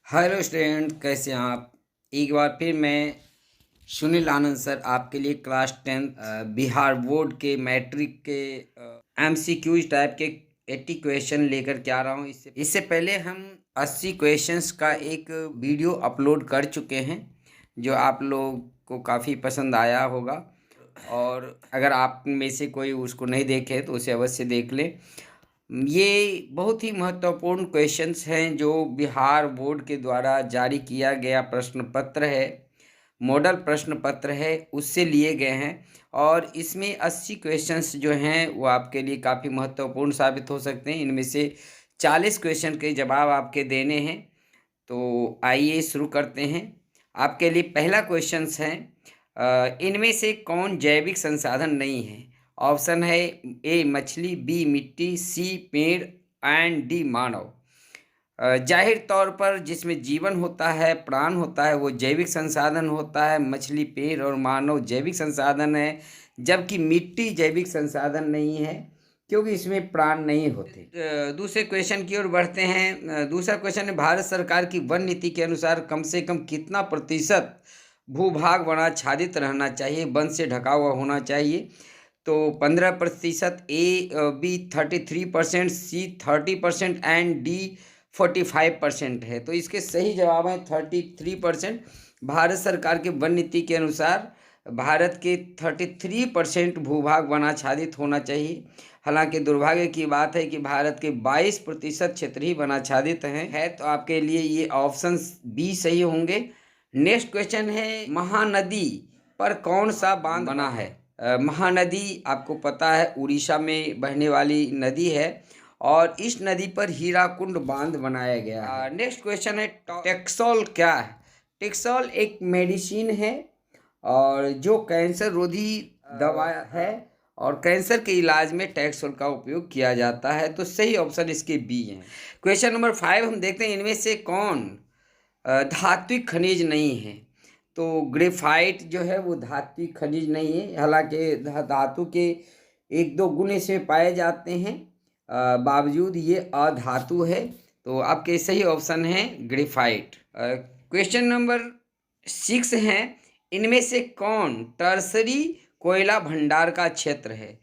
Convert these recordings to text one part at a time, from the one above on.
Hello student, कैसे हैं आप। एक बार फिर मैं सुनील आनंद सर आपके लिए क्लास 10 बिहार बोर्ड के मैट्रिक के एमसीक्यूज टाइप के 80 क्वेश्चन लेकर के आ रहा हूँ। इससे पहले हम 80 क्वेश्चंस का एक वीडियो अपलोड कर चुके हैं जो आप लोग को काफ़ी पसंद आया होगा, और अगर आप में से कोई उसको नहीं देखे तो उसे अवश्य देख लें। ये बहुत ही महत्वपूर्ण क्वेश्चंस हैं जो बिहार बोर्ड के द्वारा जारी किया गया प्रश्न पत्र है, मॉडल प्रश्न पत्र है, उससे लिए गए हैं। और इसमें 80 क्वेश्चंस जो हैं वो आपके लिए काफ़ी महत्वपूर्ण साबित हो सकते हैं। इनमें से 40 क्वेश्चन के जवाब आपके देने हैं। तो आइए शुरू करते हैं। आपके लिए पहला क्वेश्चंस है, इनमें से कौन जैविक संसाधन नहीं है। ऑप्शन है ए मछली, बी मिट्टी, सी पेड़ एंड डी मानव। जाहिर तौर पर जिसमें जीवन होता है, प्राण होता है, वो जैविक संसाधन होता है। मछली, पेड़ और मानव जैविक संसाधन है, जबकि मिट्टी जैविक संसाधन नहीं है क्योंकि इसमें प्राण नहीं होते। दूसरे क्वेश्चन की ओर बढ़ते हैं। दूसरा क्वेश्चन है, भारत सरकार की वन नीति के अनुसार कम से कम कितना प्रतिशत भूभाग वनाच्छादित रहना चाहिए, वन से ढका हुआ होना चाहिए। तो 15%, A B 33%, C 30% and D 45% है। तो इसके सही जवाब हैं 33%। भारत सरकार के वन नीति के अनुसार भारत के 33% भूभाग वनाच्छादित होना चाहिए। हालांकि दुर्भाग्य की बात है कि भारत के 22% क्षेत्र ही वनाच्छादित है। तो आपके लिए ये ऑप्शन बी सही होंगे। नेक्स्ट क्वेश्चन है, महानदी पर कौन सा बांध बना है। महानदी आपको पता है उड़ीसा में बहने वाली नदी है, और इस नदी पर हीराकुंड बांध बनाया गया है। नेक्स्ट क्वेश्चन है, टेक्सोल क्या है। टेक्सोल एक मेडिसिन है और जो कैंसर रोधी दवा है, और कैंसर के इलाज में टेक्सोल का उपयोग किया जाता है। तो सही ऑप्शन इसके बी है। क्वेश्चन नंबर 5 हम देखते हैं, इनमें से कौन धात्विक खनिज नहीं है। तो ग्रेफाइट जो है वो धात्विक खनिज नहीं है, हालांकि धातु के एक दो गुण इसमें पाए जाते हैं, बावजूद ये अधातु है। तो आपके सही ऑप्शन है ग्रेफाइट। क्वेश्चन नंबर 6 है, इनमें से कौन टर्सरी कोयला भंडार का क्षेत्र है।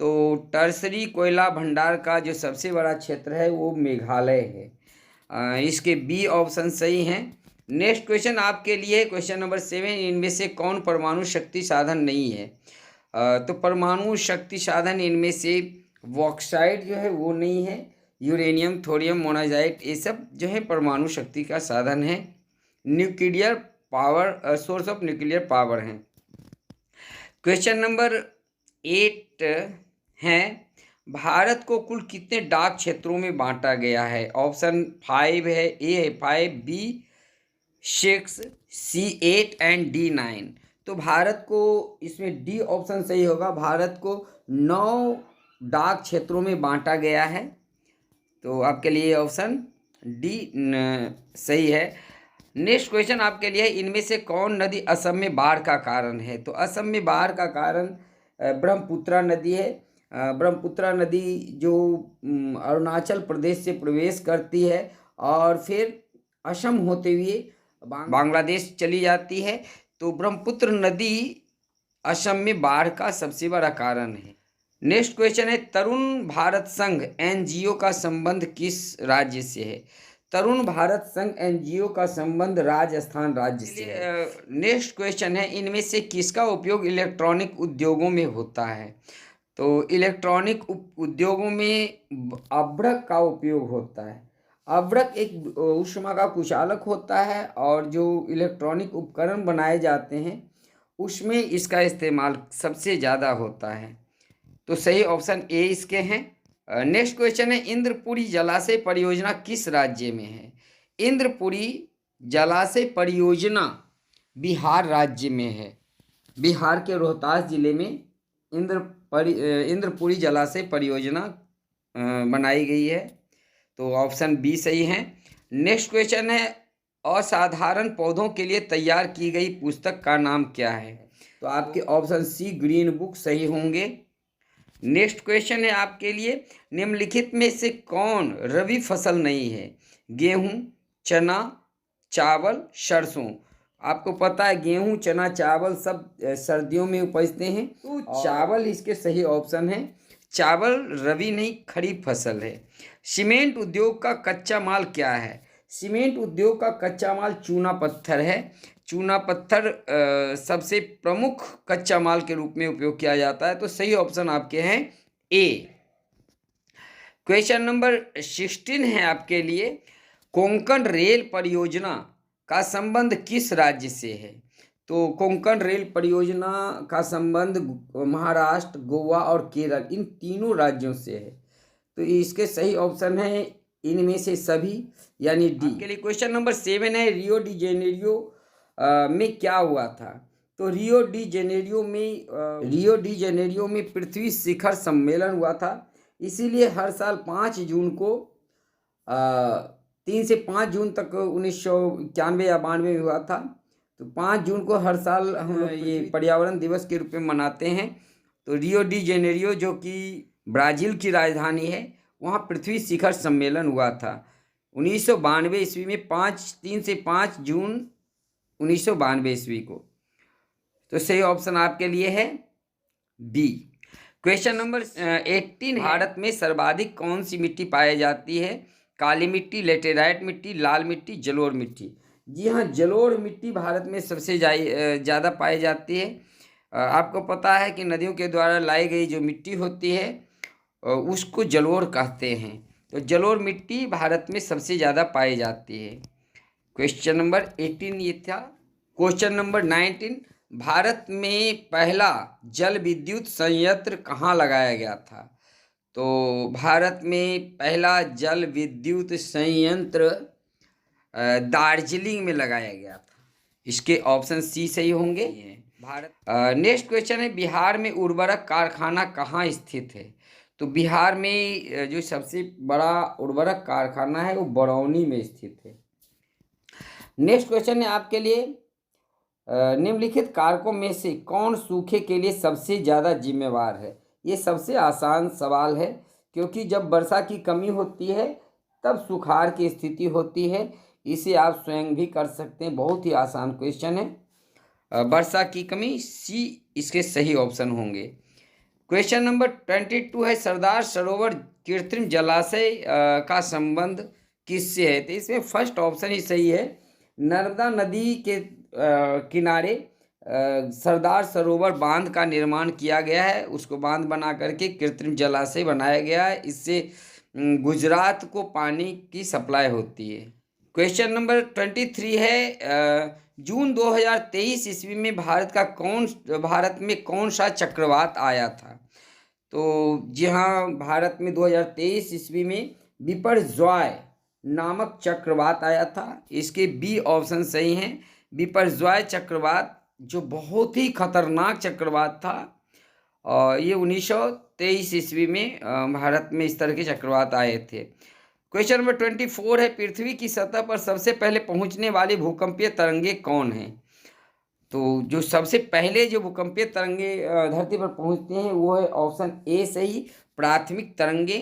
तो टर्सरी कोयला भंडार का जो सबसे बड़ा क्षेत्र है वो मेघालय है। इसके बी ऑप्शन सही हैं। नेक्स्ट क्वेश्चन आपके लिए क्वेश्चन नंबर 7, इनमें से कौन परमाणु शक्ति साधन नहीं है। तो परमाणु शक्ति साधन इनमें से बॉक्साइट जो है वो नहीं है, यूरेनियम, थोरियम, मोनाजाइट, ये सब जो है परमाणु शक्ति का साधन है। Nuclear power, source of nuclear power है। क्वेश्चन नंबर 8 है, भारत को कुल कितने डाक क्षेत्रों में बांटा गया है। ऑप्शन 5 है, ए है 5, बी 6, सी 8 एंड डी 9। तो भारत को इसमें डी ऑप्शन सही होगा। भारत को 9 डाक क्षेत्रों में बांटा गया है। तो आपके लिए ऑप्शन डी सही है। नेक्स्ट क्वेश्चन आपके लिए, इनमें से कौन नदी असम में बाढ़ का कारण है। तो असम में बाढ़ का कारण ब्रह्मपुत्रा नदी है। ब्रह्मपुत्रा नदी जो अरुणाचल प्रदेश से प्रवेश करती है और फिर असम होते हुए बांग्लादेश चली जाती है। तो ब्रह्मपुत्र नदी असम में बाढ़ का सबसे बड़ा कारण है। नेक्स्ट क्वेश्चन है, तरुण भारत संघ एनजीओ का संबंध किस राज्य से है। तरुण भारत संघ एनजीओ का संबंध राजस्थान राज्य से है। नेक्स्ट क्वेश्चन है, इनमें से किसका उपयोग इलेक्ट्रॉनिक उद्योगों में होता है। तो इलेक्ट्रॉनिक उद्योगों में अभ्रक का उपयोग होता है। अभ्रक एक ऊष्मा का कुचालक होता है, और जो इलेक्ट्रॉनिक उपकरण बनाए जाते हैं उसमें इसका इस्तेमाल सबसे ज़्यादा होता है। तो सही ऑप्शन ए इसके हैं। नेक्स्ट क्वेश्चन है, इंद्रपुरी जलाशय परियोजना किस राज्य में है। इंद्रपुरी जलाशय परियोजना बिहार राज्य में है। बिहार के रोहतास जिले में इंद्रपुरी जलाशय परियोजना बनाई गई है। तो ऑप्शन बी सही है। नेक्स्ट क्वेश्चन है, असाधारण पौधों के लिए तैयार की गई पुस्तक का नाम क्या है। तो आपके ऑप्शन सी ग्रीन बुक सही होंगे। नेक्स्ट क्वेश्चन है आपके लिए, निम्नलिखित में से कौन रबी फसल नहीं है। गेहूं, चना, चावल, सरसों। आपको पता है गेहूं, चना, चावल सब सर्दियों में उपजते हैं, तो चावल इसके सही ऑप्शन है। चावल रबी नहीं खरीफ फसल है। सीमेंट उद्योग का कच्चा माल क्या है? सीमेंट उद्योग का कच्चा माल चूना पत्थर है। चूना पत्थर सबसे प्रमुख कच्चा माल के रूप में उपयोग किया जाता है, तो सही ऑप्शन आपके हैं ए। क्वेश्चन नंबर 16 है आपके लिए, कोंकण रेल परियोजना का संबंध किस राज्य से है? तो कोंकण रेल परियोजना का संबंध महाराष्ट्र, गोवा और केरल, इन तीनों राज्यों से है। तो इसके सही ऑप्शन है इनमें से सभी, यानी डी। के लिए क्वेश्चन नंबर 7 है, रियो डी जेनेरियो में क्या हुआ था? तो रियो डी जेनेरियो में पृथ्वी शिखर सम्मेलन हुआ था। इसीलिए हर साल 5 जून को 3 से 5 जून तक 1991 या 92 में हुआ था। तो 5 जून को हर साल हम लोग ये पर्यावरण दिवस के रूप में मनाते हैं। तो रियो डी जेनेरियो जो कि ब्राज़ील की राजधानी है, वहाँ पृथ्वी शिखर सम्मेलन हुआ था 1992 ईस्वी में, 3 से 5 जून 1992 ईस्वी को। तो सही ऑप्शन आपके लिए है बी। क्वेश्चन नंबर 18, भारत में सर्वाधिक कौन सी मिट्टी पाई जाती है? काली मिट्टी, लेटेराइट मिट्टी, लाल मिट्टी, जलोढ़ मिट्टी। जी हाँ, जलोढ़ मिट्टी भारत में सबसे ज़्यादा पाई जाती है। आपको पता है कि नदियों के द्वारा लाई गई जो मिट्टी होती है उसको जलोढ़ कहते हैं। तो जलोढ़ मिट्टी भारत में सबसे ज़्यादा पाई जाती है। क्वेश्चन नंबर 18 ये था। क्वेश्चन नंबर 19, भारत में पहला जल विद्युत संयंत्र कहाँ लगाया गया था? तो भारत में पहला जल विद्युत संयंत्र दार्जिलिंग में लगाया गया था। इसके ऑप्शन सी सही होंगे। नेक्स्ट क्वेश्चन है, बिहार में उर्वरक कारखाना कहाँ स्थित है? तो बिहार में जो सबसे बड़ा उर्वरक कारखाना है वो बरौनी में स्थित है। नेक्स्ट क्वेश्चन है आपके लिए, निम्नलिखित कारकों में से कौन सूखे के लिए सबसे ज़्यादा जिम्मेवार है? ये सबसे आसान सवाल है, क्योंकि जब वर्षा की कमी होती है तब सुखाड़ की स्थिति होती है। इसे आप स्वयं भी कर सकते हैं, बहुत ही आसान क्वेश्चन है। वर्षा की कमी, सी इसके सही ऑप्शन होंगे। क्वेश्चन नंबर 22 है, सरदार सरोवर कृत्रिम जलाशय का संबंध किससे है? तो इसमें फर्स्ट ऑप्शन ही सही है। नर्मदा नदी के किनारे सरदार सरोवर बांध का निर्माण किया गया है। उसको बांध बना करके कृत्रिम जलाशय बनाया गया है। इससे गुजरात को पानी की सप्लाई होती है। क्वेश्चन नंबर 23 है, जून 2023 ईस्वी में भारत में कौन सा चक्रवात आया था? तो जी हाँ, भारत में 2023 ईस्वी में बिपरजॉय नामक चक्रवात आया था। इसके बी ऑप्शन सही हैं। बिपरजॉय चक्रवात जो बहुत ही खतरनाक चक्रवात था, और ये 1923 ईस्वी में भारत में इस तरह के चक्रवात आए थे। क्वेश्चन नंबर 24 है, पृथ्वी की सतह पर सबसे पहले पहुंचने वाली भूकंपीय तरंगे कौन हैं? तो जो सबसे पहले जो भूकंपीय तरंगे धरती पर पहुंचते हैं वो है ऑप्शन ए सही, प्राथमिक तरंगे।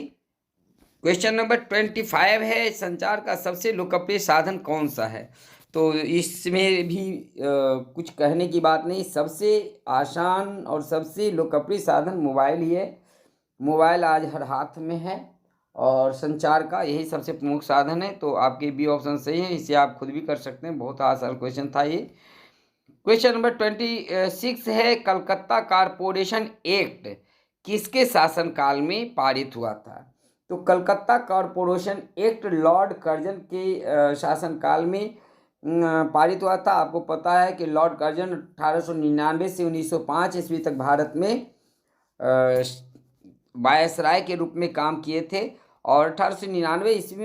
क्वेश्चन नंबर 25 है, संचार का सबसे लोकप्रिय साधन कौन सा है? तो इसमें भी कुछ कहने की बात नहीं, सबसे आसान और सबसे लोकप्रिय साधन मोबाइल ही है। मोबाइल आज हर हाथ में है और संचार का यही सबसे प्रमुख साधन है। तो आपके बी ऑप्शन सही है, इसे आप खुद भी कर सकते हैं, बहुत आसान क्वेश्चन था ये। क्वेश्चन नंबर 26 है, कलकत्ता कारपोरेशन एक्ट किसके शासनकाल में पारित हुआ था? तो Calcutta corporation act Lord Curzon के शासनकाल में पारित हुआ था। आपको पता है कि लॉर्ड कर्जन 1899 से 1905 ईस्वी तक भारत में वायसराय के रूप में काम किए थे, और 1899 ईस्वी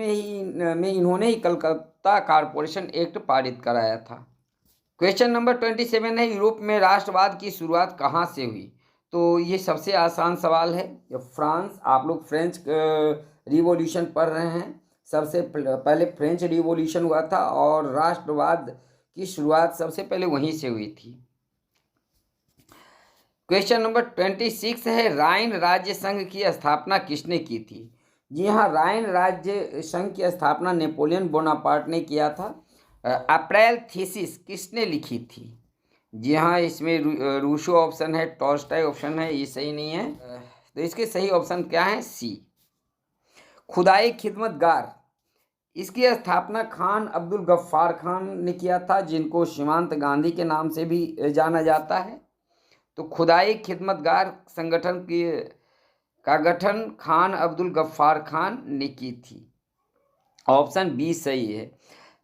में इन्होंने ही कलकत्ता कारपोरेशन एक्ट पारित कराया था। क्वेश्चन नंबर 27 है, यूरोप में राष्ट्रवाद की शुरुआत कहाँ से हुई? तो ये सबसे आसान सवाल है। फ्रांस, आप लोग फ्रेंच रिवॉल्यूशन पढ़ रहे हैं, सबसे पहले फ्रेंच रिवॉल्यूशन हुआ था और राष्ट्रवाद की शुरुआत सबसे पहले वहीं से हुई थी। क्वेश्चन नंबर 26 है, राइन राज्य संघ की स्थापना किसने की थी? जी हाँ, राइन राज्य संघ की स्थापना नेपोलियन बोनापार्ट ने किया था। अप्रैल थीसिस किसने लिखी थी? जी हाँ, इसमें रूसो ऑप्शन है, टॉल्स्टॉय ऑप्शन है, ये सही नहीं है। तो इसके सही ऑप्शन क्या है? सी। खुदाई खिदमतगार, इसकी स्थापना खान अब्दुल गफ्फार खान ने किया था, जिनको सीमांत गांधी के नाम से भी जाना जाता है। तो खुदाई खिदमतगार संगठन की का गठन खान अब्दुल गफ्फार खान ने की थी। ऑप्शन बी सही है।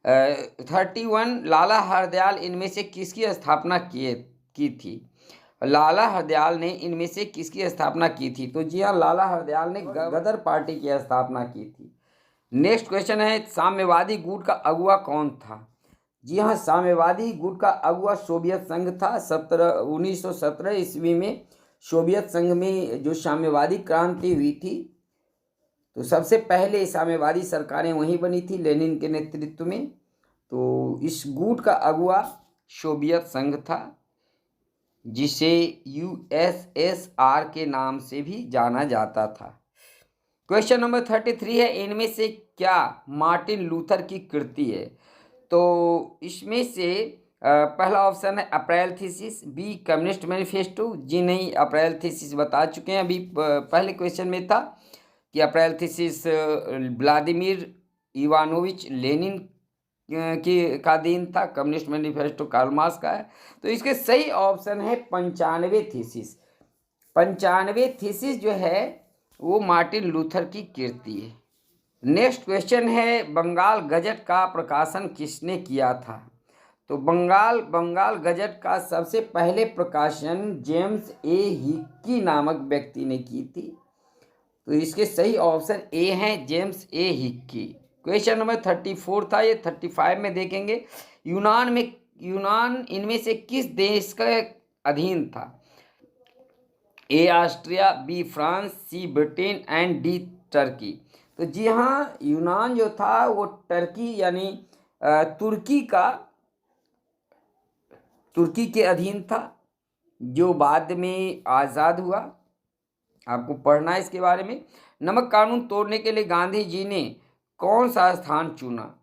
31 लाला हरदयाल इनमें से किसकी स्थापना की थी? लाला हरदयाल ने इनमें से किसकी स्थापना की थी? तो जी हाँ, लाला हरदयाल ने गदर पार्टी की स्थापना की थी। नेक्स्ट क्वेश्चन है, साम्यवादी गुट का अगुवा कौन था? जी हाँ, साम्यवादी गुट का अगुवा सोवियत संघ था। 1917 ईस्वी में सोवियत संघ में जो साम्यवादी क्रांति हुई थी, तो सबसे पहले साम्यवादी सरकारें वहीं बनी थी लेनिन के नेतृत्व में। तो इस गुट का अगुवा सोवियत संघ था, जिसे यूएसएसआर के नाम से भी जाना जाता था। क्वेश्चन नंबर 33 है, इनमें से क्या मार्टिन लूथर की कृति है? तो इसमें से पहला ऑप्शन है April thesis, B communist manifesto. जी नहीं, अप्रैल थीसिस बता चुके हैं, अभी पहले क्वेश्चन में था कि April thesis Vladimir Ivanovich Lenin का दिन था, कम्युनिस्ट मैनिफेस्टो कार्ल मार्क्स का है। तो इसके सही ऑप्शन है 95 थीसिस। 95 थीसिस जो है वो मार्टिन लूथर की कृति है। नेक्स्ट क्वेश्चन है, बंगाल गजट का प्रकाशन किसने किया था? तो बंगाल गजट का सबसे पहले प्रकाशन जेम्स ए हिक्की नामक व्यक्ति ने की थी। तो इसके सही ऑप्शन ए है जेम्स ए हिक्की। क्वेश्चन नंबर 34 था, ये 35 में देखेंगे। यूनान इनमें से किस देश का अधीन था? A Austria, B France, C Britain and D Turkey. तो जी हाँ, यूनान जो था वो टर्की यानी तुर्की के अधीन था, जो बाद में आज़ाद हुआ। आपको पढ़ना है इसके बारे में। नमक कानून तोड़ने के लिए गांधी जी ने कौन सा स्थान चुना?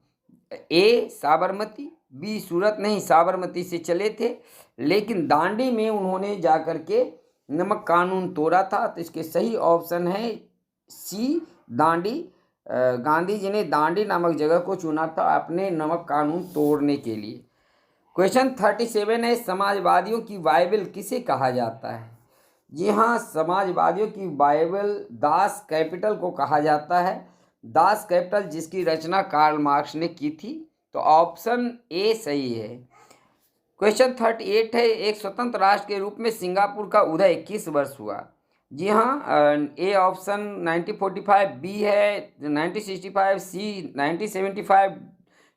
ए साबरमती, बी सूरत। नहीं, साबरमती से चले थे, लेकिन दांडी में उन्होंने जाकर के नमक कानून तोड़ा था। तो इसके सही ऑप्शन है सी दांडी। गांधी जी ने दांडी नामक जगह को चुना था अपने नमक कानून तोड़ने के लिए। क्वेश्चन 37 है, समाजवादियों की बाइबल किसे कहा जाता है? जी हाँ, समाजवादियों की बाइबल दास कैपिटल को कहा जाता है। दास कैपिटल जिसकी रचना कार्ल मार्क्स ने की थी। तो ऑप्शन ए सही है। क्वेश्चन 38 है, एक स्वतंत्र राष्ट्र के रूप में सिंगापुर का उदय किस वर्ष हुआ? जी हाँ, ए ऑप्शन 1945, बी है 1965, सी 1975,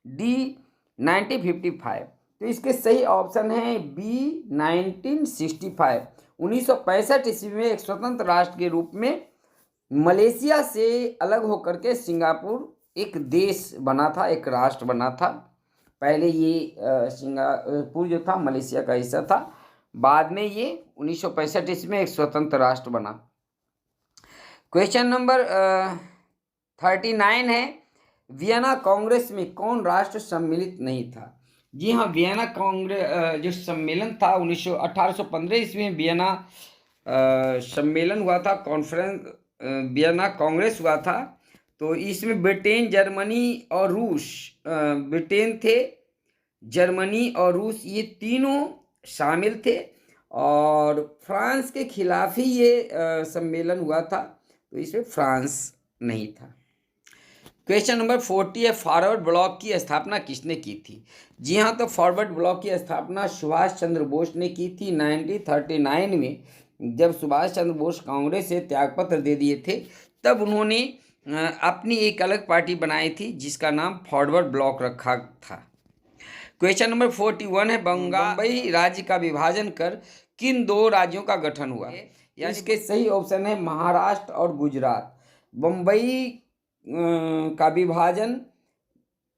डी 1955। तो इसके सही ऑप्शन है बी 1965। 1965 ईस्वी में एक स्वतंत्र राष्ट्र के रूप में मलेशिया से अलग होकर के सिंगापुर एक देश बना था, एक राष्ट्र बना था। पहले ये सिंगापुर जो था मलेशिया का हिस्सा था, बाद में ये 1965 ईस्वी में एक स्वतंत्र राष्ट्र बना। क्वेश्चन नंबर 39 है, वियना कांग्रेस में कौन राष्ट्र सम्मिलित नहीं था? जी हाँ, वियना कांग्रेस जो सम्मेलन था 1815 ईस्वी में वियना सम्मेलन हुआ था, कॉन्फ्रेंस वियना कांग्रेस हुआ था। तो इसमें ब्रिटेन, जर्मनी और रूस, ब्रिटेन थे, जर्मनी और रूस, ये तीनों शामिल थे, और फ्रांस के खिलाफ ही ये सम्मेलन हुआ था। तो इसमें फ्रांस नहीं था। क्वेश्चन नंबर 40 है, फॉरवर्ड ब्लॉक की स्थापना किसने की थी? जी हाँ, तो फॉरवर्ड ब्लॉक की स्थापना सुभाष चंद्र बोस ने की थी 1939 में। जब सुभाष चंद्र बोस कांग्रेस से त्यागपत्र दे दिए थे, तब उन्होंने अपनी एक अलग पार्टी बनाई थी जिसका नाम फॉरवर्ड ब्लॉक रखा था। क्वेश्चन नंबर 41 है, बम्बई राज्य का विभाजन कर किन दो राज्यों का गठन हुआ? इसके सही ऑप्शन है महाराष्ट्र और गुजरात। बम्बई का विभाजन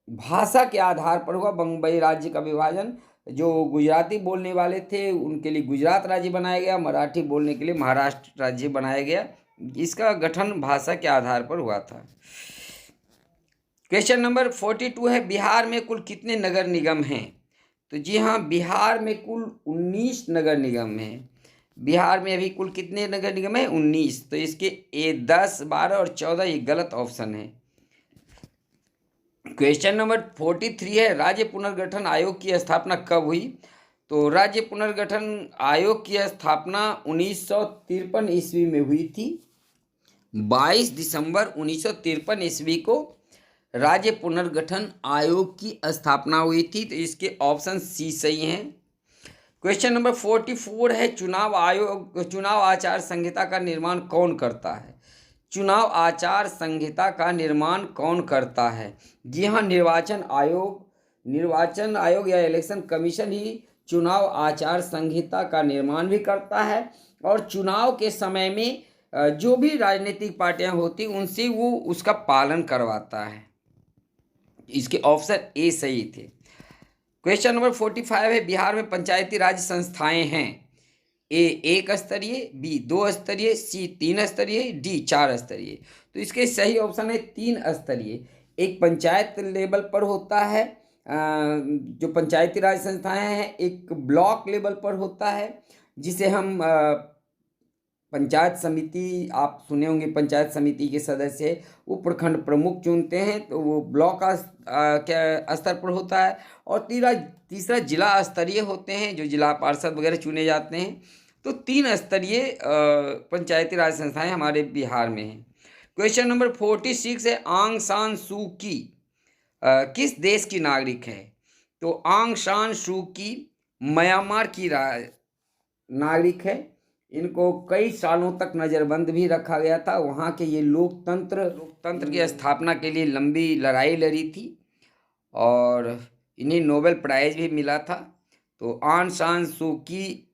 भाषा के आधार पर हुआ। बम्बई राज्य का विभाजन, जो गुजराती बोलने वाले थे उनके लिए गुजरात राज्य बनाया गया, मराठी बोलने के लिए महाराष्ट्र राज्य बनाया गया। इसका गठन भाषा के आधार पर हुआ था। क्वेश्चन नंबर 42 है, बिहार में कुल कितने नगर निगम हैं? तो जी हाँ, बिहार में कुल 19 नगर निगम हैं। बिहार में अभी कुल कितने नगर निगम हैं? 19। तो इसके 10, 12 और 14 ये गलत ऑप्शन है। क्वेश्चन नंबर 43 है, राज्य पुनर्गठन आयोग की स्थापना कब हुई? तो राज्य पुनर्गठन आयोग की स्थापना 1953 ईस्वी में हुई थी। 22 दिसंबर 1953 ईस्वी को राज्य पुनर्गठन आयोग की स्थापना हुई थी। तो इसके ऑप्शन सी सही हैं। क्वेश्चन नंबर 44 है, चुनाव आचार संहिता का निर्माण कौन करता है? चुनाव आचार संहिता का निर्माण कौन करता है? जी हाँ, निर्वाचन आयोग या इलेक्शन कमीशन ही चुनाव आचार संहिता का निर्माण भी करता है और चुनाव के समय में जो भी राजनीतिक पार्टियां होती उनसे वो उसका पालन करवाता है। इसके ऑप्शन ए सही थे। क्वेश्चन नंबर 45 है, बिहार में पंचायती राज संस्थाएं हैं? ए 1 स्तरीय, बी 2 स्तरीय, सी 3 स्तरीय, डी 4 स्तरीय। तो इसके सही ऑप्शन है 3 स्तरीय। एक पंचायत लेवल पर होता है जो पंचायती राज संस्थाएं हैं, एक ब्लॉक लेवल पर होता है जिसे हम पंचायत समिति, आप सुने होंगे, पंचायत समिति के सदस्य वो प्रखंड प्रमुख चुनते हैं, तो वो ब्लॉक के स्तर पर होता है। और तीसरा जिला स्तरीय होते हैं, जो जिला पार्षद वगैरह चुने जाते हैं। तो 3 स्तरीय पंचायती राज संस्थाएं हमारे बिहार में हैं। क्वेश्चन नंबर 46 है, आंग सान सू की किस देश की नागरिक है? तो आंग सान सू की म्यांमार की नागरिक है। इनको कई सालों तक नज़रबंद भी रखा गया था। वहाँ के ये लोकतंत्र की स्थापना के लिए लंबी लड़ाई लड़ी थी और इन्हें नोबेल प्राइज़ भी मिला था। तो आंग सान सू की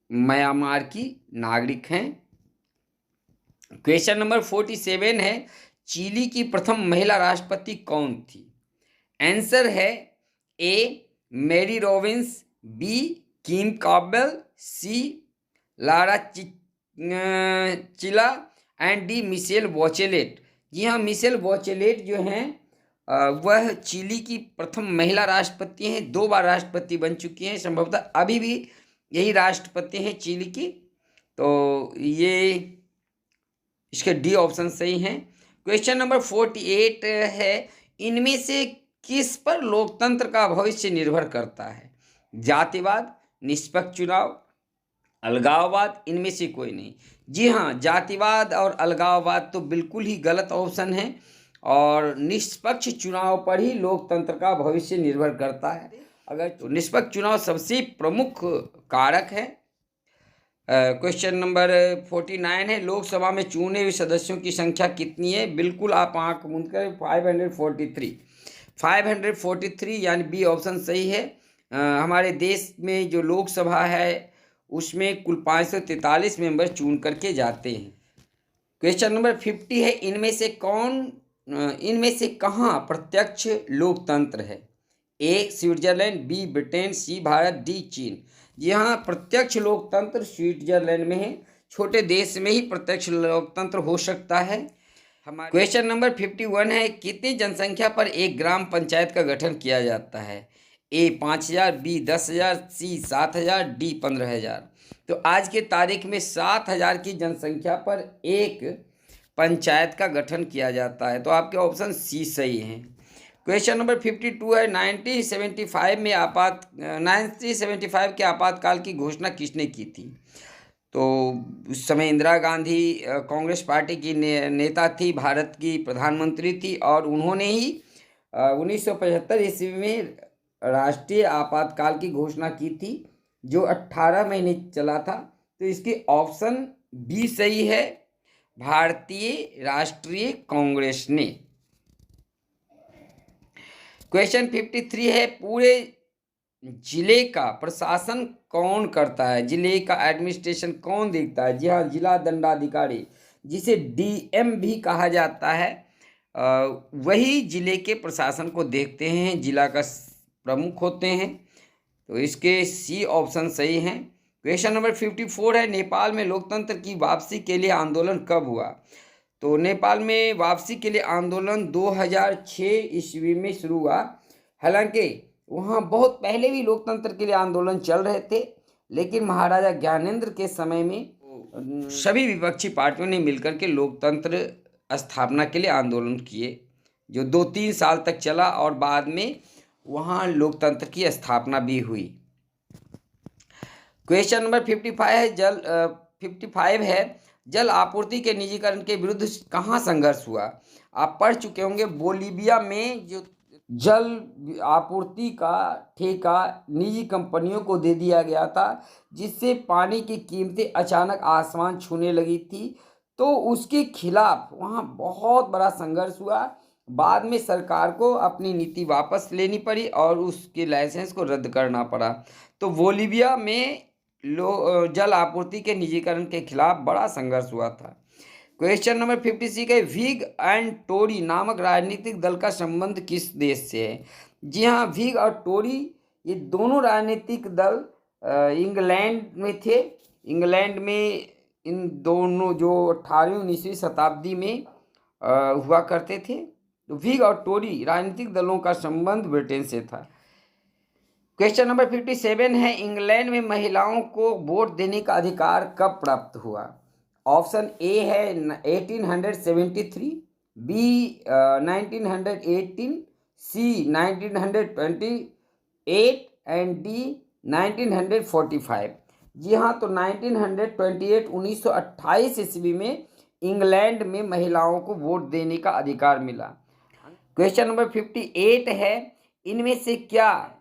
म्यांमार की नागरिक हैं। क्वेश्चन नंबर 47 है, चिली की प्रथम महिला राष्ट्रपति कौन थी? आंसर है ए Mary Robins, B Kim Campbell, C Lara chilla and D Michel बॉचेलेट। जी हाँ, मिशेल बॉचेलेट जो हैं वह चिली की प्रथम महिला राष्ट्रपति हैं। 2 बार राष्ट्रपति बन चुकी हैं, संभवतः अभी भी यही राष्ट्रपति हैं चिली की। तो ये इसके डी ऑप्शन सही हैं। क्वेश्चन नंबर 48 है, इनमें से किस पर लोकतंत्र का भविष्य निर्भर करता है? जातिवाद, निष्पक्ष चुनाव, अलगाववाद, इनमें से कोई नहीं। जी हाँ, जातिवाद और अलगाववाद तो बिल्कुल ही गलत ऑप्शन है और निष्पक्ष चुनाव पर ही लोकतंत्र का भविष्य निर्भर करता है। अगर तो निष्पक्ष चुनाव सबसे प्रमुख कारक है। क्वेश्चन नंबर 49 है, लोकसभा में चुने हुए सदस्यों की संख्या कितनी है? बिल्कुल आप आंख मूंद कर 543 यानी बी ऑप्शन सही है। हमारे देश में जो लोकसभा है उसमें कुल 543 मेंबर चुन करके जाते हैं। क्वेश्चन नंबर 50 है, इनमें से कहाँ प्रत्यक्ष लोकतंत्र है? ए स्विट्जरलैंड, बी ब्रिटेन, सी भारत, डी चीन। जी हाँ, प्रत्यक्ष लोकतंत्र स्विट्जरलैंड में है। छोटे देश में ही प्रत्यक्ष लोकतंत्र हो सकता है। क्वेश्चन नंबर 51 है, कितनी जनसंख्या पर एक ग्राम पंचायत का गठन किया जाता है? ए 5000, बी 10,000, सी 7,000, डी 15,000। तो आज के तारीख में 7,000 की जनसंख्या पर एक पंचायत का गठन किया जाता है। तो आपके ऑप्शन सी सही हैं। क्वेश्चन नंबर 52 है, 1975 के आपातकाल की घोषणा किसने की थी? तो उस समय इंदिरा गांधी कांग्रेस पार्टी की नेता थी, भारत की प्रधानमंत्री थी और उन्होंने ही 1975 ईस्वी में राष्ट्रीय आपातकाल की घोषणा की थी जो 18 महीने चला था। तो इसकी ऑप्शन बी सही है, भारतीय राष्ट्रीय कांग्रेस ने। क्वेश्चन 53 है, पूरे जिले का प्रशासन कौन करता है? जिले का एडमिनिस्ट्रेशन कौन देखता है? जी हाँ, जिला दंडाधिकारी, जिसे डीएम भी कहा जाता है, वही जिले के प्रशासन को देखते हैं, जिला का प्रमुख होते हैं। तो इसके सी ऑप्शन सही हैं। क्वेश्चन नंबर 54 है, नेपाल में लोकतंत्र की वापसी के लिए आंदोलन कब हुआ? तो नेपाल में वापसी के लिए आंदोलन 2006 ईस्वी में शुरू हुआ। हालांकि वहाँ बहुत पहले भी लोकतंत्र के लिए आंदोलन चल रहे थे, लेकिन महाराजा ज्ञानेंद्र के समय में सभी विपक्षी पार्टियों ने मिलकर के लोकतंत्र स्थापना के लिए आंदोलन किए, जो 2-3 साल तक चला और बाद में वहाँ लोकतंत्र की स्थापना भी हुई। क्वेश्चन नंबर 55 है जल आपूर्ति के निजीकरण के विरुद्ध कहाँ संघर्ष हुआ। आप पढ़ चुके होंगे, बोलीविया में जो जल आपूर्ति का ठेका निजी कंपनियों को दे दिया गया था, जिससे पानी की कीमतें अचानक आसमान छूने लगी थी, तो उसके खिलाफ वहाँ बहुत बड़ा संघर्ष हुआ। बाद में सरकार को अपनी नीति वापस लेनी पड़ी और उसके लाइसेंस को रद्द करना पड़ा। तो बोलीविया में जल आपूर्ति के निजीकरण के खिलाफ बड़ा संघर्ष हुआ था। क्वेश्चन नंबर 56 है व्हिग एंड टोरी नामक राजनीतिक दल का संबंध किस देश से है। जी हाँ, व्हिग और टोरी ये दोनों राजनीतिक दल इंग्लैंड में थे। इंग्लैंड में इन दोनों जो 18वीं-19वीं शताब्दी में हुआ करते थे। तो व्हिग और टोरी राजनीतिक दलों का संबंध ब्रिटेन से था। क्वेश्चन नंबर 57 है इंग्लैंड में महिलाओं को वोट देने का अधिकार कब प्राप्त हुआ। ऑप्शन ए है 1873, बी 1918, सी 1928 एंड डी 1945। जी हाँ, तो 1928 ईस्वी में इंग्लैंड में महिलाओं को वोट देने का अधिकार मिला। क्वेश्चन नंबर 58 है इनमें से क्या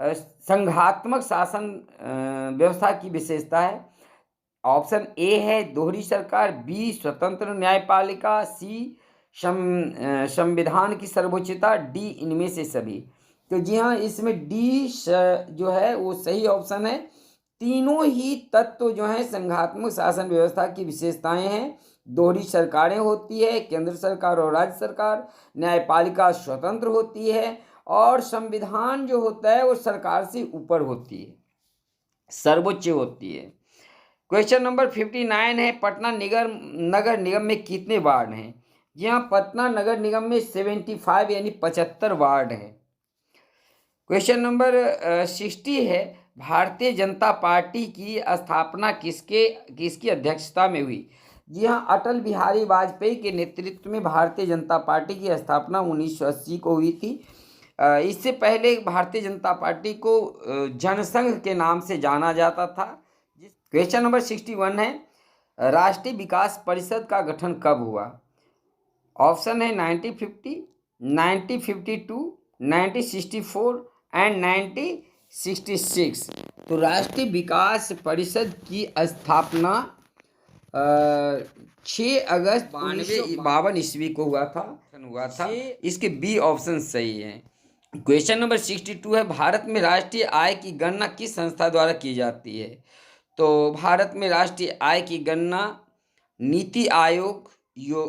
संघात्मक शासन व्यवस्था की विशेषता है। ऑप्शन ए है दोहरी सरकार, बी स्वतंत्र न्यायपालिका, सी संविधान की सर्वोच्चता, डी इनमें से सभी। तो जी हाँ, इसमें डी जो है वो सही ऑप्शन है। तीनों ही तत्व जो हैं संघात्मक शासन व्यवस्था की विशेषताएं हैं। दोहरी सरकारें होती है, केंद्र सरकार और राज्य सरकार, न्यायपालिका स्वतंत्र होती है और संविधान जो होता है वो सरकार से ऊपर होती है, सर्वोच्च होती है। क्वेश्चन नंबर 59 है पटना नगर निगम में कितने वार्ड हैं। जी हाँ, पटना नगर निगम में 75 यानी 75 वार्ड हैं। क्वेश्चन नंबर 60 है भारतीय जनता पार्टी की स्थापना किसकी अध्यक्षता में हुई। जी हाँ, अटल बिहारी वाजपेयी के नेतृत्व में भारतीय जनता पार्टी की स्थापना 1980 को हुई थी। इससे पहले भारतीय जनता पार्टी को जनसंघ के नाम से जाना जाता था। क्वेश्चन नंबर 61 है राष्ट्रीय विकास परिषद का गठन कब हुआ। ऑप्शन है 1950, 1952, 1964 एंड 1966। तो राष्ट्रीय विकास परिषद की स्थापना 6 अगस्त 1952 ईस्वी को हुआ था। इसके बी ऑप्शन सही है। क्वेश्चन नंबर 62 है भारत में राष्ट्रीय आय की गणना किस संस्था द्वारा की जाती है। तो भारत में राष्ट्रीय आय की गणना नीति आयोग,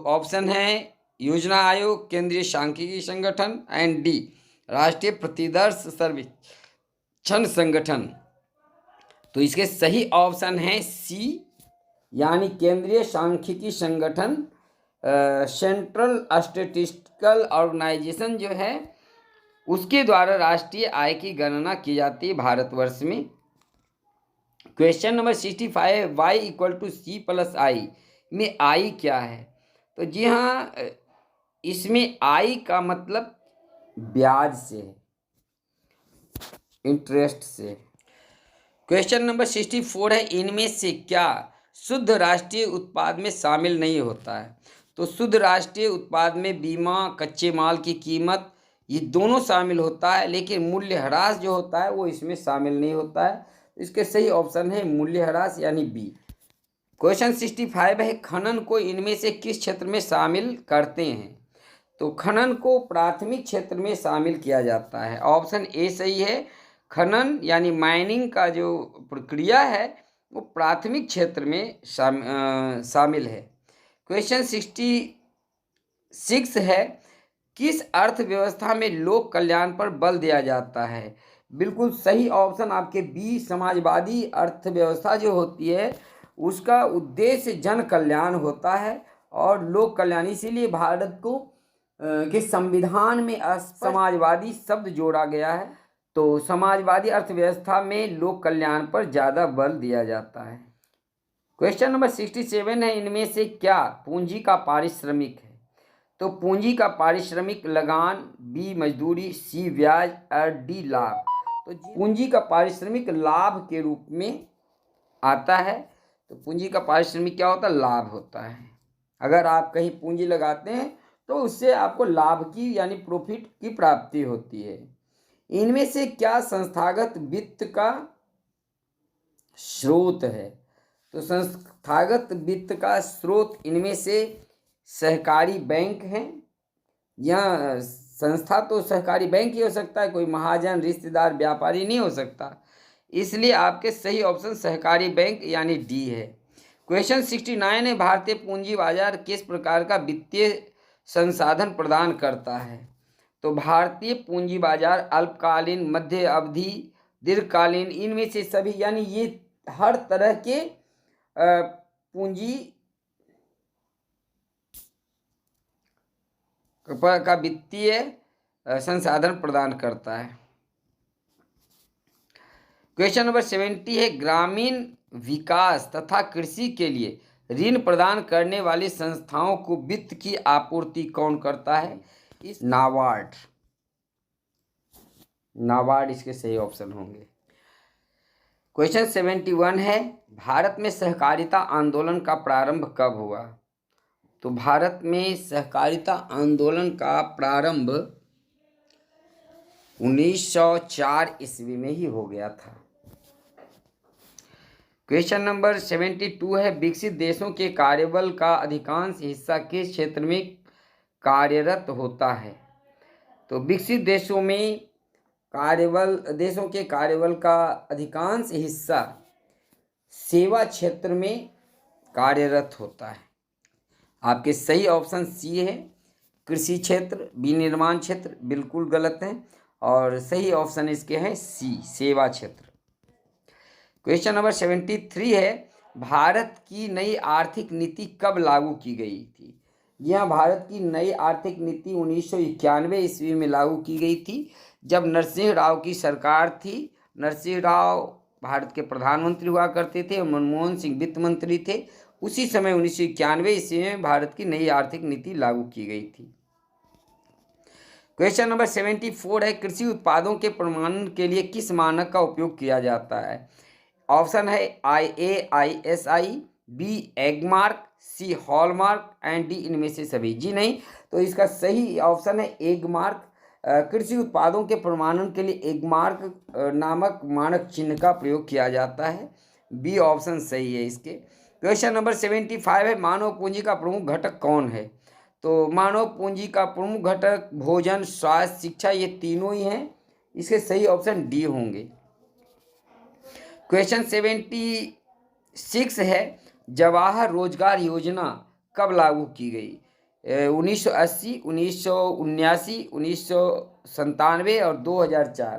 ऑप्शन है योजना आयोग, केंद्रीय सांख्यिकी संगठन एंड डी राष्ट्रीय प्रतिदर्श सर्वेक्षण संगठन। तो इसके सही ऑप्शन है सी यानी केंद्रीय सांख्यिकी संगठन। सेंट्रल स्टैटिस्टिकल ऑर्गेनाइजेशन जो है उसके द्वारा राष्ट्रीय आय की गणना की जाती है भारतवर्ष में। क्वेश्चन नंबर 65 y = c+i में i क्या है। तो जी हाँ, इसमें i का मतलब ब्याज से, इंटरेस्ट से। क्वेश्चन नंबर 64 है इनमें से क्या शुद्ध राष्ट्रीय उत्पाद में शामिल नहीं होता है। तो शुद्ध राष्ट्रीय उत्पाद में बीमा, कच्चे माल की कीमत, ये दोनों शामिल होता है, लेकिन मूल्यह्रास जो होता है वो इसमें शामिल नहीं होता है। इसके सही ऑप्शन है मूल्यह्रास यानी बी। क्वेश्चन 65 है खनन को इनमें से किस क्षेत्र में शामिल करते हैं। तो खनन को प्राथमिक क्षेत्र में शामिल किया जाता है। ऑप्शन ए सही है। खनन यानी माइनिंग का जो प्रक्रिया है वो प्राथमिक क्षेत्र में शामिल है। क्वेश्चन 66 है किस अर्थव्यवस्था में लोक कल्याण पर बल दिया जाता है। बिल्कुल सही ऑप्शन आपके बी। समाजवादी अर्थव्यवस्था जो होती है उसका उद्देश्य जन कल्याण होता है और लोक कल्याण, इसीलिए भारत को के संविधान में समाजवादी शब्द जोड़ा गया है। तो समाजवादी अर्थव्यवस्था में लोक कल्याण पर ज़्यादा बल दिया जाता है। क्वेश्चन नंबर 67 है, इनमें से क्या पूंजी का पारिश्रमिक है? तो पूंजी का पारिश्रमिक लगान, बी मजदूरी, सी ब्याज और डी लाभ। तो पूंजी का पारिश्रमिक लाभ के रूप में आता है। तो पूंजी का पारिश्रमिक क्या होता है? लाभ होता है। अगर आप कहीं पूंजी लगाते हैं तो उससे आपको लाभ की यानी प्रॉफिट की प्राप्ति होती है। इनमें से क्या संस्थागत वित्त का स्रोत है? तो संस्थागत वित्त का स्रोत इनमें से सहकारी बैंक हैं, या संस्था तो सहकारी बैंक ही हो सकता है, कोई महाजन, रिश्तेदार, व्यापारी नहीं हो सकता। इसलिए आपके सही ऑप्शन सहकारी बैंक यानी डी है। क्वेश्चन 69 है, भारतीय पूंजी बाजार किस प्रकार का वित्तीय संसाधन प्रदान करता है? तो भारतीय पूंजी बाजार अल्पकालीन, मध्य अवधि, दीर्घकालीन, इनमें से सभी, यानी ये हर तरह के पूंजी का वित्तीय संसाधन प्रदान करता है। क्वेश्चन नंबर 70 है, ग्रामीण विकास तथा कृषि के लिए ऋण प्रदान करने वाली संस्थाओं को वित्त की आपूर्ति कौन करता है? इस नाबार्ड इसके सही ऑप्शन होंगे। क्वेश्चन 71 है, भारत में सहकारिता आंदोलन का प्रारंभ कब हुआ? तो भारत में सहकारिता आंदोलन का प्रारंभ 1904 ईस्वी में ही हो गया था। क्वेश्चन नंबर 72 है, विकसित देशों के कार्यबल का अधिकांश हिस्सा किस क्षेत्र में कार्यरत होता है? तो विकसित देशों में देशों के कार्यबल का अधिकांश हिस्सा सेवा क्षेत्र में कार्यरत होता है। आपके सही ऑप्शन सी है, कृषि क्षेत्र, विनिर्माण क्षेत्र बिल्कुल गलत है, और सही ऑप्शन इसके हैं सी, सेवा क्षेत्र। क्वेश्चन नंबर 73 है, भारत की नई आर्थिक नीति कब लागू की गई थी? यहाँ भारत की नई आर्थिक नीति 1991 ईस्वी में लागू की गई थी, जब नरसिंह राव की सरकार थी। नरसिंह राव भारत के प्रधानमंत्री हुआ करते थे और मनमोहन सिंह वित्त मंत्री थे। उसी समय 1991 ईस्वी में भारत की नई आर्थिक नीति लागू की गई थी। क्वेश्चन नंबर 74 है, कृषि उत्पादों के प्रमाणन के लिए किस मानक का उपयोग किया जाता है? ऑप्शन है IAISI, B Agmark, C hallmark and D इनमें से सभी। जी नहीं, तो इसका सही ऑप्शन है एगमार्क। कृषि उत्पादों के प्रमाणन के लिए एगमार्क नामक मानक चिन्ह का प्रयोग किया जाता है। बी ऑप्शन सही है इसके। क्वेश्चन नंबर 75 है, मानव पूंजी का प्रमुख घटक कौन है? तो मानव पूंजी का प्रमुख घटक भोजन, स्वास्थ्य, शिक्षा, ये तीनों ही हैं। इसके सही ऑप्शन डी होंगे। क्वेश्चन 76 है, जवाहर रोजगार योजना कब लागू की गई? 1980, 1979, 1997 और 2004।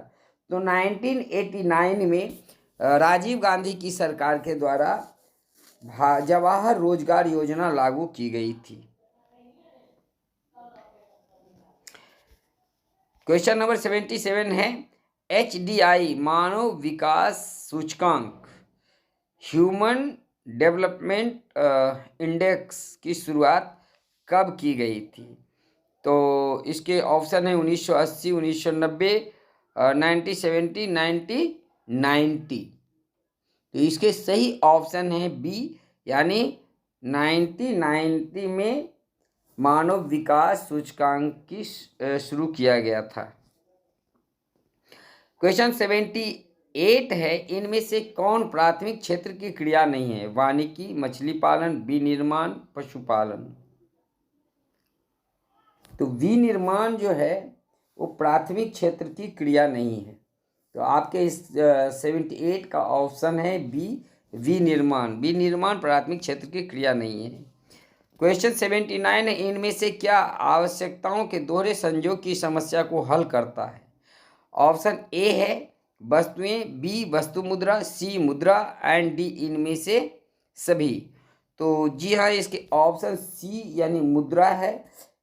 तो 1989 में राजीव गांधी की सरकार के द्वारा जवाहर रोजगार योजना लागू की गई थी। क्वेश्चन नंबर 77 है, HDI मानव विकास सूचकांक, ह्यूमन डेवलपमेंट इंडेक्स की शुरुआत कब की गई थी? तो इसके ऑप्शन है 1980, 1990, 1970, 1990। तो इसके सही ऑप्शन है बी, यानी 1990 में मानव विकास सूचकांक की शुरू किया गया था। क्वेश्चन 78 है, इनमें से कौन प्राथमिक क्षेत्र की क्रिया नहीं है? वानिकी, मछली पालन, विनिर्माण, पशुपालन। तो विनिर्माण जो है वो प्राथमिक क्षेत्र की क्रिया नहीं है। तो आपके इस 78 का ऑप्शन है बी, विनिर्माण। विनिर्माण प्राथमिक क्षेत्र की क्रिया नहीं है। क्वेश्चन 79 है, इनमें से क्या आवश्यकताओं के दोहरे संयोग की समस्या को हल करता है? ऑप्शन ए है वस्तुएं, बी वस्तु मुद्रा, सी मुद्रा एंड डी इनमें से सभी। तो जी हाँ, इसके ऑप्शन सी यानी मुद्रा है।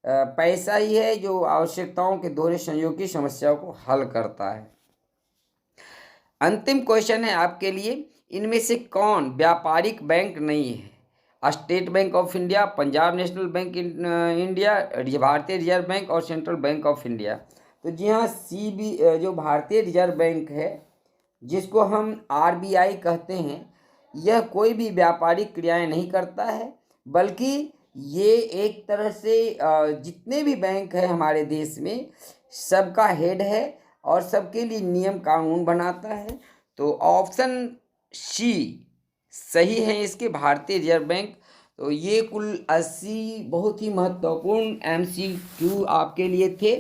पैसा ही है जो आवश्यकताओं के दोहरे संयोग की समस्याओं को हल करता है। अंतिम क्वेश्चन है आपके लिए, इनमें से कौन व्यापारिक बैंक नहीं है? State bank of India, Punjab national bank India, भारतीय रिजर्व बैंक और सेंट्रल बैंक ऑफ इंडिया। तो जी हाँ, जो भारतीय रिजर्व बैंक है, जिसको हम आरबीआई कहते हैं, यह कोई भी व्यापारिक क्रियाएं नहीं करता है, बल्कि ये एक तरह से जितने भी बैंक हैं हमारे देश में, सबका हेड है और सबके लिए नियम कानून बनाता है। तो ऑप्शन सी सही है इसके, भारतीय रिजर्व बैंक। तो ये कुल 80 बहुत ही महत्वपूर्ण एमसीक्यू आपके लिए थे,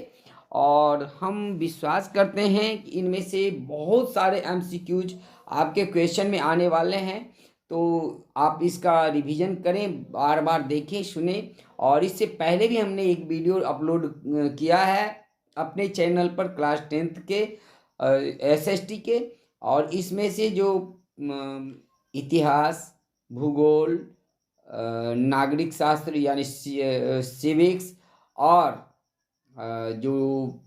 और हम विश्वास करते हैं कि इनमें से बहुत सारे एमसीक्यूज आपके क्वेश्चन में आने वाले हैं। तो आप इसका रिवीजन करें, बार बार देखें सुने। और इससे पहले भी हमने एक वीडियो अपलोड किया है अपने चैनल पर क्लास 10th के एसएसटी के, और इसमें से जो इतिहास, भूगोल, नागरिक शास्त्र यानी सिविक्स, और जो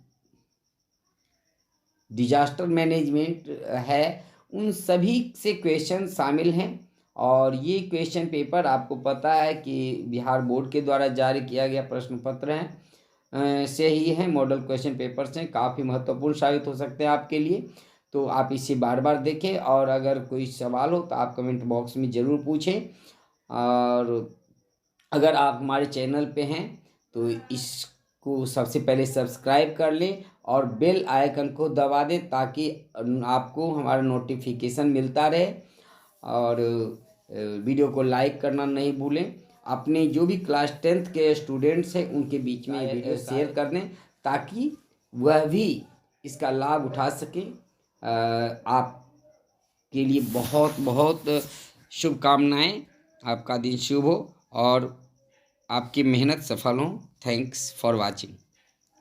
डिजास्टर मैनेजमेंट है, उन सभी से क्वेश्चन शामिल हैं। और ये क्वेश्चन पेपर आपको पता है कि बिहार बोर्ड के द्वारा जारी किया गया प्रश्न पत्र है से ही है, मॉडल क्वेश्चन पेपर्स हैं, काफ़ी महत्वपूर्ण साबित हो सकते हैं आपके लिए। तो आप इसे बार बार देखें, और अगर कोई सवाल हो तो आप कमेंट बॉक्स में ज़रूर पूछें। और अगर आप हमारे चैनल पे हैं तो इसको सबसे पहले सब्सक्राइब कर लें और बेल आइकन को दबा दें, ताकि आपको हमारा नोटिफिकेशन मिलता रहे। और वीडियो को लाइक करना नहीं भूलें। अपने जो भी क्लास 10th के स्टूडेंट्स हैं उनके बीच में वीडियो शेयर कर दें, ताकि वह भी इसका लाभ उठा सकें। आपके लिए बहुत बहुत शुभकामनाएं। आपका दिन शुभ हो और आपकी मेहनत सफल हो। Thanks for watching.